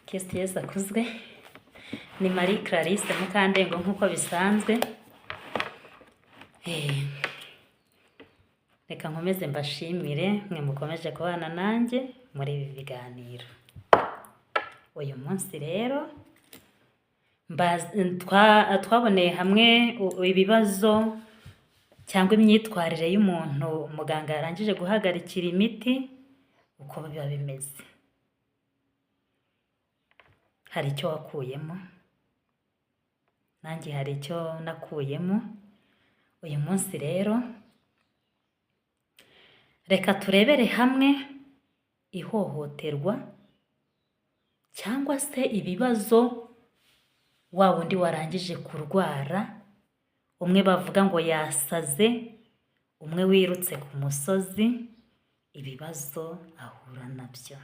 Kristo Yesu akuzwe. Ni Marie Clarisse Mukandengo nk'uko bisanzwe. Reka nkomeze mbashimire mwe mukomeje kubana nanjye muri ibi biganiro. Uyu munsi rero twaboneye hamwe ibibazo cyangwa imyitwarire y'umuntu muganga yarangije guhagarikira imiti uko biba bimeze. Hari icyo wakuyemo, nanjye hari icyo nakuyemo. Uyu munsi rero reka turebere hamwe ihohoterwa cyangwa se ibibazo wa wundi warangije kurwara, umwe bavuga ngo yasaze, umwe wirutse ku musozi, ibibazo ahura nabyo.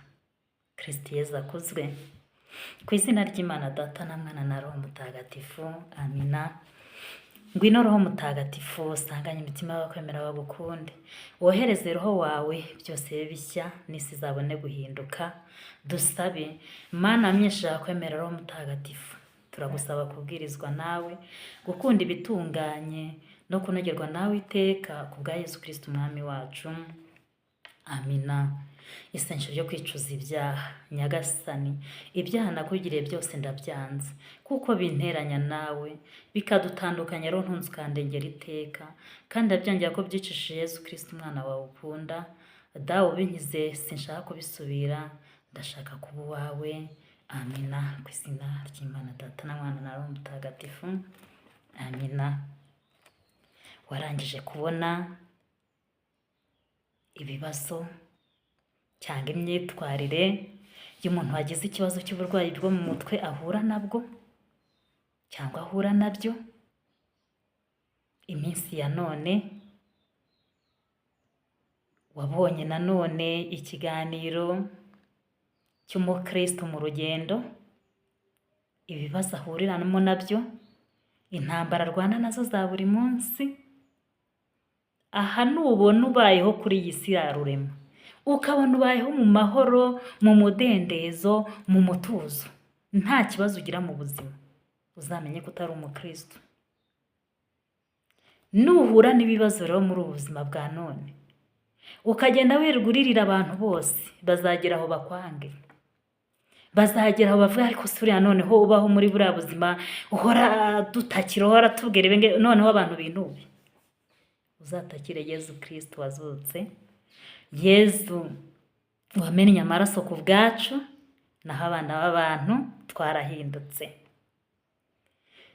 Kristo Yesu akuzwe. Ku izina ry'Imana Data na Mwana na Roho Mutagatifu, amina. Ngwino Roho Mutagatifu usanganye imitima y'abakwemera bagukunde, wohereze Roho wawe byose bibe bishya n'isi izabone guhinduka. Dusabe. Mana myinshi yakwemera Roho Mutagatifu, turagusaba kubwirizwa nawe, gukunda ibitunganye no kunogerwa nawe iteka ku bwa Yesu Kristo umwami wacu, amina. Isengesho ryo kwicuza ibyaha. Nyagasani, ibyaha nakugiriye byose ndabyanze, kuko binteranya nawe bikadutandukanya, rero ntunze ukandengera iteka, kandi ndabyangira ko byicishije Yesu Kristo umwana wawe ukunda. Dawe ubinkize, sinshaka kubisubira, ndashaka kuba uwawe, amina. Ku izina ry'Imana Data na Mwana na Roho Mutagatifu, amina. Warangije kubona ibibazo cyangwa imyitwarire y'umuntu wagize ikibazo cy'uburwayi bwo mu mutwe ahura nabwo cyangwa ahura nabyo iminsi ya none. Wabonye nanone ikiganiro cy'umukristo mu rugendo, ibibazo ahuriramo nabyo, intambara arwana nazo za buri munsi. Aha nubona ubayeho kuri iyi si ya rurema, ukabona ubayeho mu mahoro, mu mudendezo, mu mutuzo, nta kibazo ugira mu buzima, uzamenye ko utari umukristo. Nuhura n'ibibazo rero muri ubu buzima bwa none, ukagenda wiriguririra abantu bose, bazagera aho bakwange, bazagera aho bavuga ariko suriya noneho ubaho muri buriya buzima uhora dutakira, uhora tubwira ibenge, noneho abantu binube. Uzatakire Yesu Kristo wazutse, Yesu wamennye amaraso ku bwacu, naho abana b'abantu twarahindutse.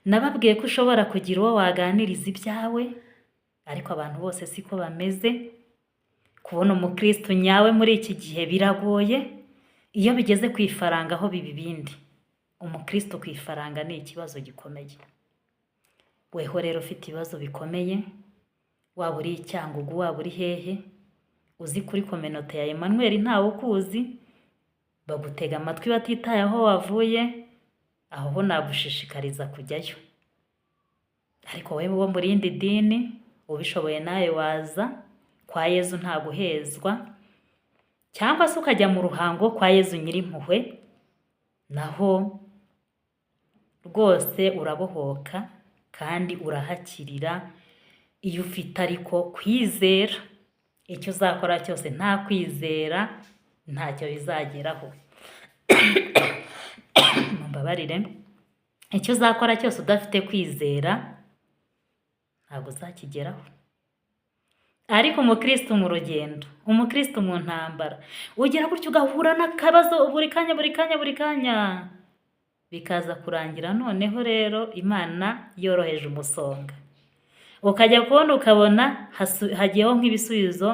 Nababwiye ko ushobora kugira uwo waganiriza ibyawe, ariko abantu bose siko bameze. Kubona umukristo nyawe muri iki gihe biragoye. Iyo bigeze ku ifaranga ho biba ibindi. Umukristo ku ifaranga ni ikibazo gikomeye. Weho rero ufite ibibazo bikomeye, waba uri Cyangugu, waba uri hehe, uzi kuri kominote ya Emmanuel ntawe ukuzi, bagutega amatwi batitaye aho wavuye, aho ho nagushishikariza kujyayo. Ariko wowe wo muri indi dini, ubishoboye nawe waza kwa Yezu nta guhezwa, cyangwa se ukajya mu ruhango kwa Yezu Nyirimpuhwe, naho rwose urabohoka kandi urahakirira iyo ufite ariko kwizera. Icyo uzakora cyose nta kwizera ntacyo bizageraho. Mumbabarire. Icyo uzakora cyose udafite kwizera ntabwo uzakigeraho. Ariko umukristo mu rugendo, umukristo mu ntambara, ugira gutyo ugahura n'akabazo buri kanya, bikaza kurangira noneho rero Imana yoroheje umusonga, ukajya kubona ukabona hagiyeho nk'ibisubizo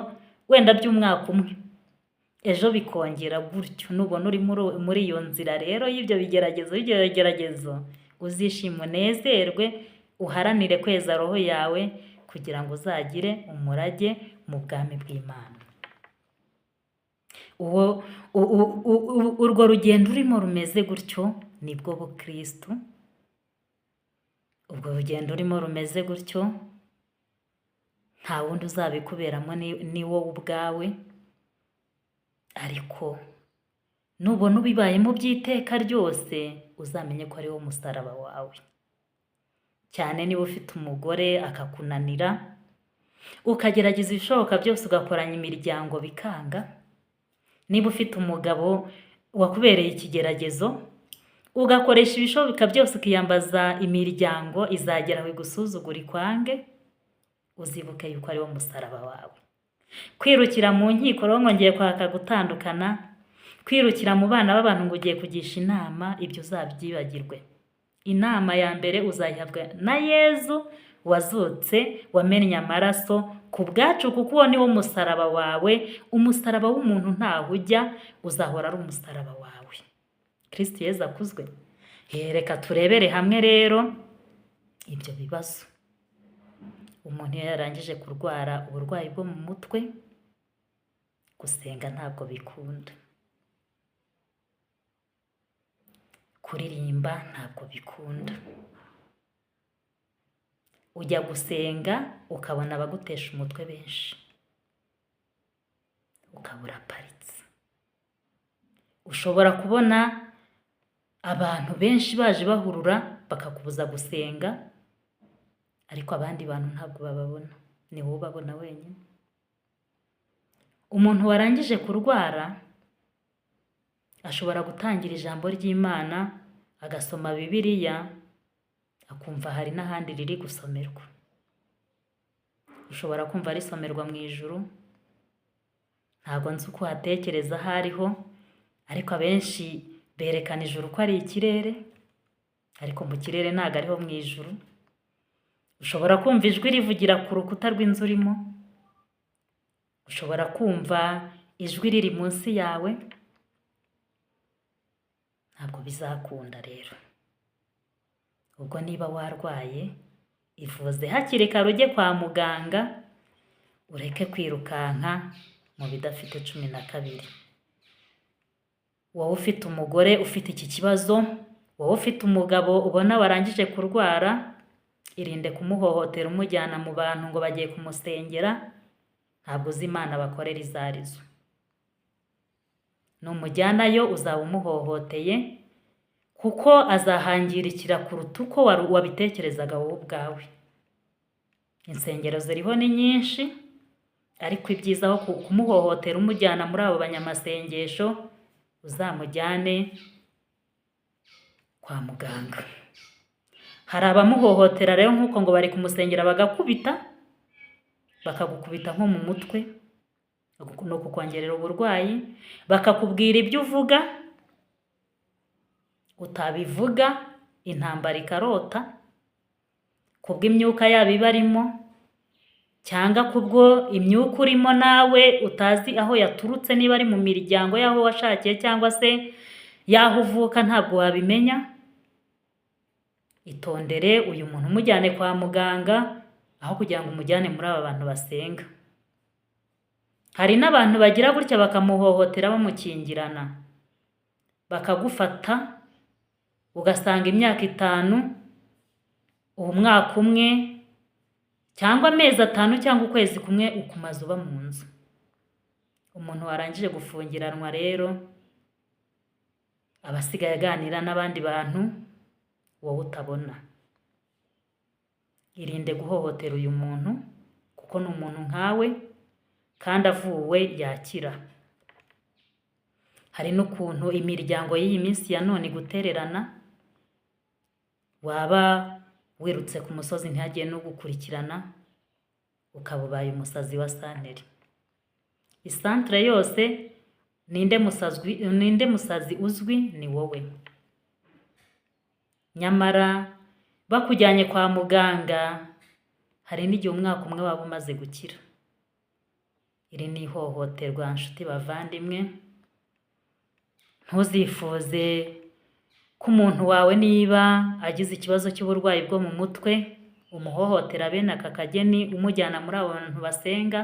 wenda by'umwaka umwe, ejo bikongera gutyo. Nubona uri muri iyo nzira rero y'ibyo bigeragezo, uzishime unezerwe, uharanire kweza roho yawe kugira ngo uzagire umurage mu bwami bw'Imana. Urwo rugendo urimo rumeze gutyo nibwo bukristo. Ubwo rugendo urimo rumeze gutyo nta wundi uzabikuberamo ni wowe ubwawe. ariko nubona ubibayemo by'iteka ryose uzamenye ko ari wo musaraba wawe. Cyane niba ufite umugore akakunanira, ukagerageza ibishoboka byose ugakoranya imiryango bikanga. Niba ufite umugabo wakubereye ikigeragezo, ugakoresha ibishoboka byose ukiyambaza imiryango, izagera aho igusuzugura ikwange, uzibuke yuko ari wo musaraba wawe. Kwirukira mu nkiko rero ngo ngiye kwaka gutandukana, kwirukira mu bana b'abantu ngo ugiye kugisha inama, ibyo uzabyibagirwe. Inama ya mbere uzayihabwa na Yezu wazutse, wamennye amaraso ku bwacu, kuko uwo ni wo musaraba wawe. Umusaraba w'umuntu ntaho ujya, uzahora ari umusaraba wawe. Kristo Yezu akuzwe. Reka turebere hamwe rero ibyo bibazo. Umuntu iyo yarangije kurwara uburwayi bwo mu mutwe, gusenga ntabwo bikunda, kuririmba ntabwo bikunda. Ujya gusenga ukabona abagutesha umutwe benshi, ukabura paritse. Ushobora kubona abantu benshi baje bahurura bakakubuza gusenga, ariko abandi bantu ntabwo bababona, ni wowe ubabona wenyine. Umuntu warangije kurwara ashobora gutangira ijambo ry'Imana, agasoma Bibiliya, akumva hari n'ahandi riri gusomerwa. Ushobora kumva risomerwa mu ijuru, ntabwo nzi uko hatekereza aho ariho, ariko abenshi berekana ijuru ko ari ikirere, ariko mu kirere ntabwo ariho mu ijuru. Ushobora kumva ijwi rivugira ku rukuta rw'inzu urimo, ushobora kumva ijwi riri munsi yawe. Ntabwo bizakunda rero. Ubwo niba warwaye, ivuze hakiri kare, ujye kwa muganga, ureke kwirukanka mu bidafite 12. Wowe ufite umugore ufite iki kibazo, wowe ufite umugabo ubona warangije kurwara, irinde kumuhohotera umujyana mu bantu ngo bagiye kumusengera. Ntabwo uzi Imana bakorera izo arizo. Numujyanayo uzaba umuhohoteye, kuko azahangirikira kuruta uko wabitekerezaga wowe ubwawe. Insengero ziriho ni nyinshi, ariko ibyiza aho kumuhohotera umujyana muri abo banyamasengesho, uzamujyane kwa muganga. Hari abamuhohotera rero nk'uko ngo bari kumusengera bagakubita, bakagukubita nko mu mutwe, no kukongerera uburwayi, bakakubwira ibyo uvuga utabivuga, intambara ikarota, kubw'imyuka yabo ibarimo, cyangwa kubwo imyuka urimo nawe utazi aho yaturutse, niba ari mu miryango y'aho washakiye cyangwa se y'aho uvuka, ntabwo wabimenya. Itondere uyu muntu, umujyane kwa muganga aho kugira ngo umujyane muri aba bantu basenga. Hari n'abantu bagira gutya bakamuhohotera bamukingirana, bakagufata ugasanga imyaka 5, umwaka umwe, cyangwa amezi 5 cyangwa ukwezi kumwe ukumaze uba mu nzu. Umuntu warangije gufungiranwa rero abasigaye aganira n'abandi bantu wowe utabona. Irinde guhohotera uyu muntu, kuko ni umuntu nkawe kandi avuwe yakira. Hari n'ukuntu imiryango y'iyi minsi ya none gutererana, waba wirutse ku musozi ntihagiye no gukurikirana, ukaba ubaye umusazi wa santere. Isantere yose ninde musazi uzwi? Ni wowe. Nyamara bakujyanye kwa muganga, hari n'igihe umwaka umwe waba umaze gukira. Iri ni ihohoterwa nshuti bavandimwe. Ntuzifuze ko umuntu wawe niba agize ikibazo cy'uburwayi bwo mu mutwe, umuhohotera bene aka kageni, umujyana muri abo bantu basenga.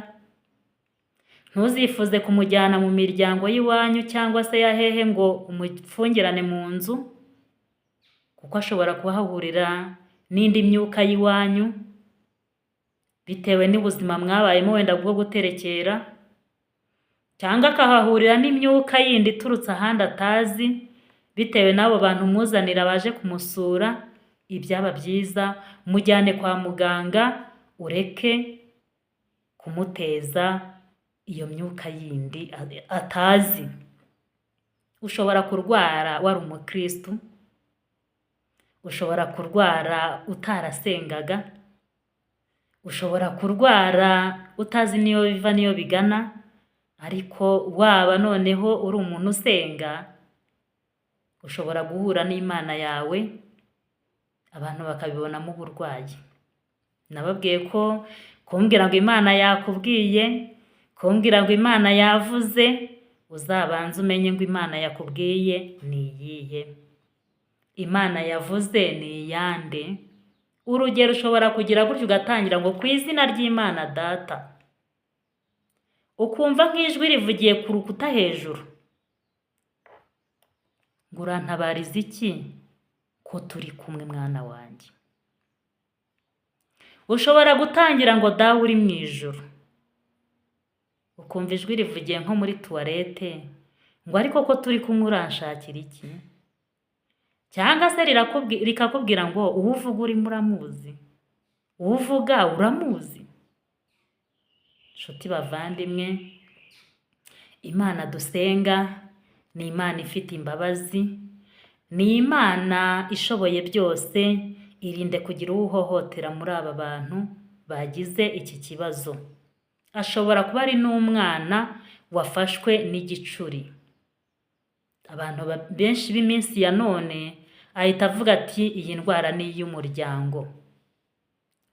Ntuzifuze kumujyana mu miryango y'iwanyu cyangwa se yahehe ngo umufungirane mu nzu, kuko ashobora kuhahurira n'indi myuka y'iwanyu bitewe n'ubuzima mwabayemo wenda bwo guterekera, cyangwa akahahurira n'imyuka yindi iturutse ahandi atazi bitewe n'abo bantu umuzanira baje kumusura. Ibyaba byiza mujyane kwa muganga, ureke kumuteza iyo myuka yindi atazi. Ushobora kurwara wari umukristu, ushobora kurwara utarasengaga, ushobora kurwara utazi niyo biva niyo bigana, ariko waba noneho uri umuntu usenga, ushobora guhura n'Imana yawe abantu bakabibonamo uburwayi. Nababwiye ko kumbwira ngo Imana yakubwiye, kumbwira ngo Imana yavuze, uzabanze umenye ngo Imana yakubwiye ni iyihe. Imana yavuze ni iyande. Urugero ushobora kugira gutyo ugatangira ngo ku izina ry'Imana Data, ukumva nk'ijwi rivugiye ku rukuta hejuru ngo urantabariza iki ko turi kumwe mwana wanjye. Ushobora gutangira ngo dawe uri mu ijuru, ukumva ijwi rivugiye nko muri tuwarete ngo ariko ko turi kumwe uranshakira iki? Cyangwa se rikakubwira ngo uwo uvuga urimo uramuzi, uwo uvuga uramuzi. Nshuti bavandimwe, Imana dusenga ni Imana ifite imbabazi, ni Imana ishoboye byose. Irinde kugira uwo uhohotera muri aba bantu bagize iki kibazo. Ashobora kuba ari n'umwana wafashwe n'igicuri. Abantu benshi b'iminsi ya none ahita avuga ati iyi ndwara ni iy'umuryango.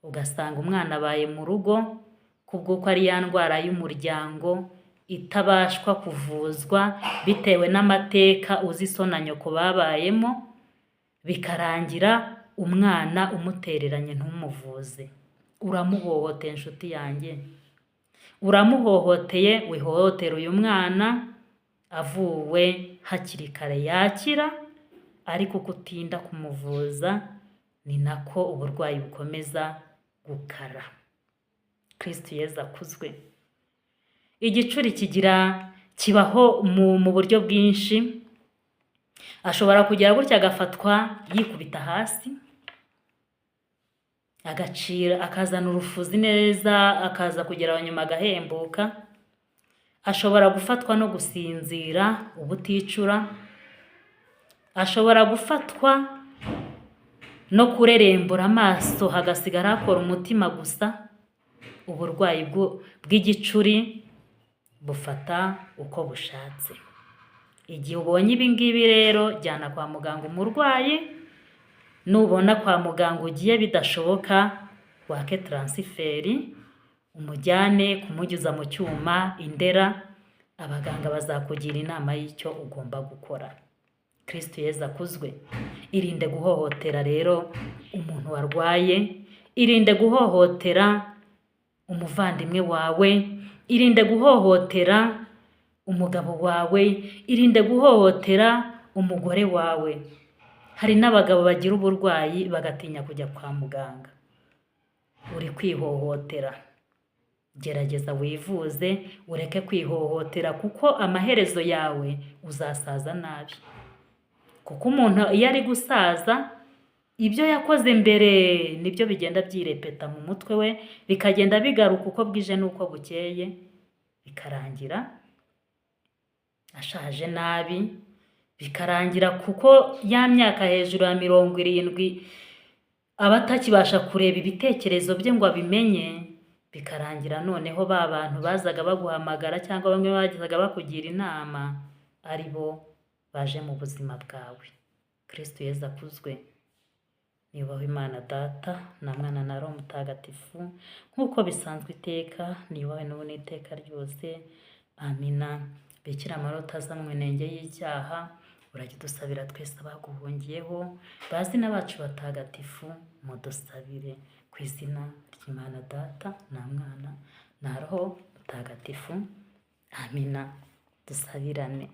Ugasanga umwana abaye mu rugo kubw'uko ari ya ndwara y'umuryango itabashwa kuvuzwa bitewe n'amateka uzi so na nyoko babayemo, bikarangira umwana umutereranye ntumuvuze. Uramuhohoteye inshuti yanjye, uramuhohoteye. Wihohotera uyu mwana, avuwe hakiri kare yakira, ariko kutinda kumuvuza ni nako uburwayi bukomeza gukara. Kristo Yezu akuzwe. Igicuri kibaho mu buryo bwinshi. Ashobora kugira gutya agafatwa yikubita hasi, akazana urufuzi neza, akaza kugera nyuma agahembuka. Ashobora gufatwa no gusinzira ubuticura. Ashobora gufatwa no kurerembura amaso hagasigara hakora umutima gusa. Uburwayi bw'igicuri bufata uko bushatse. Igihe ubonye ibi ngibi rero, jyana kwa muganga umurwayi. Nubona kwa muganga ugiye bidashoboka, wake taransiferi, umujyane kumunyuza mu cyuma Indera. Abaganga bazakugira inama y'icyo ugomba gukora. Kristo Yezu akuzwe. Irinde guhohotera rero umuntu warwaye. Irinde guhohotera umuvandimwe wawe. Irinde guhohotera umugabo wawe. Irinde guhohotera umugore wawe. Hari n'abagabo bagira uburwayi bagatinya kujya kwa muganga. Uri kwihohotera. Gerageza wivuze, ureke kwihohotera, kuko amaherezo yawe uzasaza nabi. Kuko umuntu iyo ari gusaza, ibyo yakoze mbere nibyo bigenda byirepeta mu mutwe we, bikagenda bigaruka uko bwije n'uko bukeye, bikarangira ashaje nabi. Bikarangira kuko ya myaka hejuru ya 70 aba atakibasha kureba ibitekerezo bye ngo abimenye. Bikarangira noneho ba bantu bazaga baguhamagara cyangwa bamwe bagizaga bakugira inama ari bo baje mu buzima bwawe. Kristo Yezu akuzwe. Niyubahwe Imana Data na Mwana na Roho Mutagatifu, nk'uko bisanzwe iteka, niyubahwe n'ubu n'iteka ryose. Amina. Bikira Mariya utazanywe inenge y'icyaha, urajya udusabira twese abaguhungiyeho. Bazina bacu batagatifu, mudusabire. Ku izina ry'Imana Data na Mwana na Roho Mutagatifu. Amina. Dusabirane.